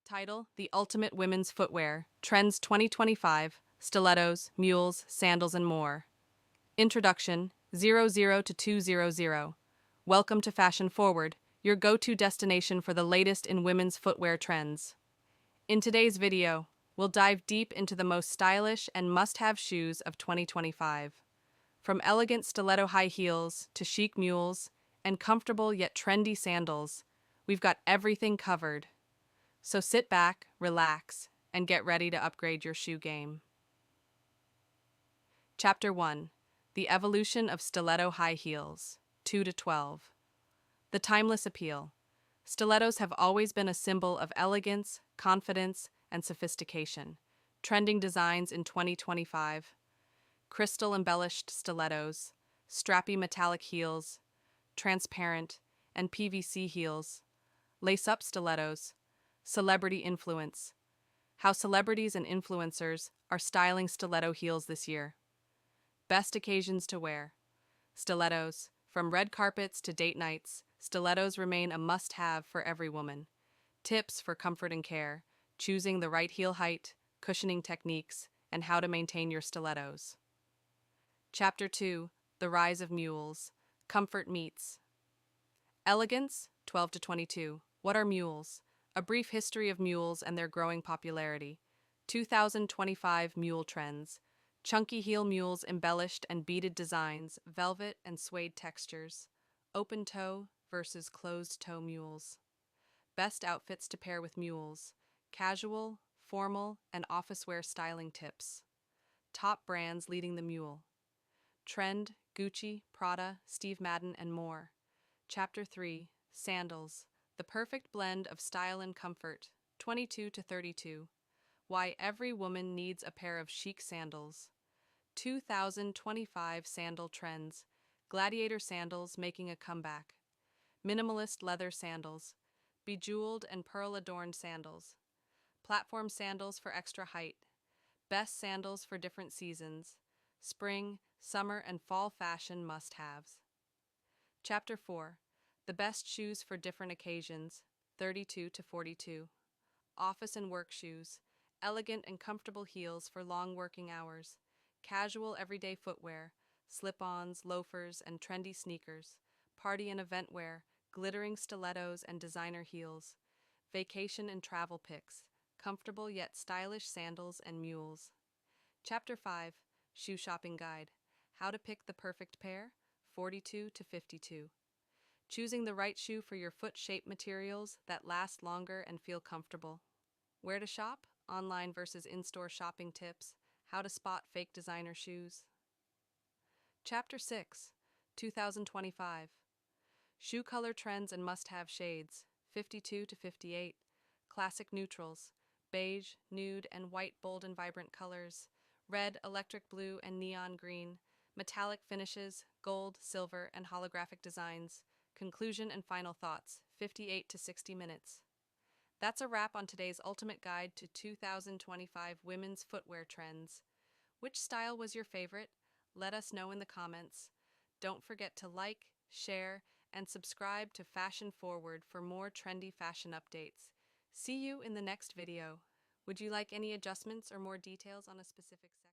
Title: The Ultimate Women's Footwear, Trends 2025, Stilettos, Mules, Sandals, and more. Introduction: 00 to 200. Welcome to Fashion Forward, your go-to destination for the latest in women's footwear trends. In today's video, we'll dive deep into the most stylish and must-have shoes of 2025. From elegant stiletto high heels to chic mules and comfortable yet trendy sandals, we've got everything covered. So sit back, relax, and get ready to upgrade your shoe game. Chapter 1: The Evolution of Stiletto High Heels, 2 to 12. The timeless appeal. Stilettos have always been a symbol of elegance, confidence, and sophistication. Trending designs in 2025: crystal-embellished stilettos, strappy metallic heels, transparent and PVC heels, lace-up stilettos, celebrity influence. How celebrities and influencers are styling stiletto heels this year. Best occasions to wear. Stilettos. From red carpets to date nights, stilettos remain a must-have for every woman. Tips for comfort and care. Choosing the right heel height, cushioning techniques, and how to maintain your stilettos. Chapter 2: The Rise of Mules. Comfort meets elegance, 12 to 22. What are mules? A brief history of mules and their growing popularity. 2025 mule trends. Chunky heel mules, embellished and beaded designs, velvet and suede textures. Open toe versus closed toe mules. Best outfits to pair with mules. Casual, formal, and office wear styling tips. Top brands leading the mule. Trend: Gucci, Prada, Steve Madden, and more. Chapter 3: Sandals. The perfect blend of style and comfort, 22 to 32. Why every woman needs a pair of chic sandals. 2025 sandal trends. Gladiator sandals making a comeback. Minimalist leather sandals. Bejeweled and pearl-adorned sandals. Platform sandals for extra height. Best sandals for different seasons. Spring, summer, and fall fashion must-haves. Chapter 4: The best shoes for different occasions, 32 to 42. Office and work shoes. Elegant and comfortable heels for long working hours. Casual everyday footwear. Slip-ons, loafers, and trendy sneakers. Party and event wear. Glittering stilettos and designer heels. Vacation and travel picks. Comfortable yet stylish sandals and mules. Chapter 5: Shoe Shopping Guide. How to pick the perfect pair, 42 to 52. Choosing the right shoe for your foot-shaped materials that last longer and feel comfortable. Where to shop? Online versus in-store shopping tips. How to spot fake designer shoes. Chapter 6: 2025. Shoe color trends and must-have shades, 52 to 58. Classic neutrals, beige, nude, and white bold and vibrant colors. Red, electric blue, and neon green. Metallic finishes, gold, silver, and holographic designs. Conclusion and final thoughts, 58 to 60 minutes. That's a wrap on today's ultimate guide to 2025 women's footwear trends. Which style was your favorite? Let us know in the comments. Don't forget to like, share, and subscribe to Fashion Forward for more trendy fashion updates. See you in the next video. Would you like any adjustments or more details on a specific section?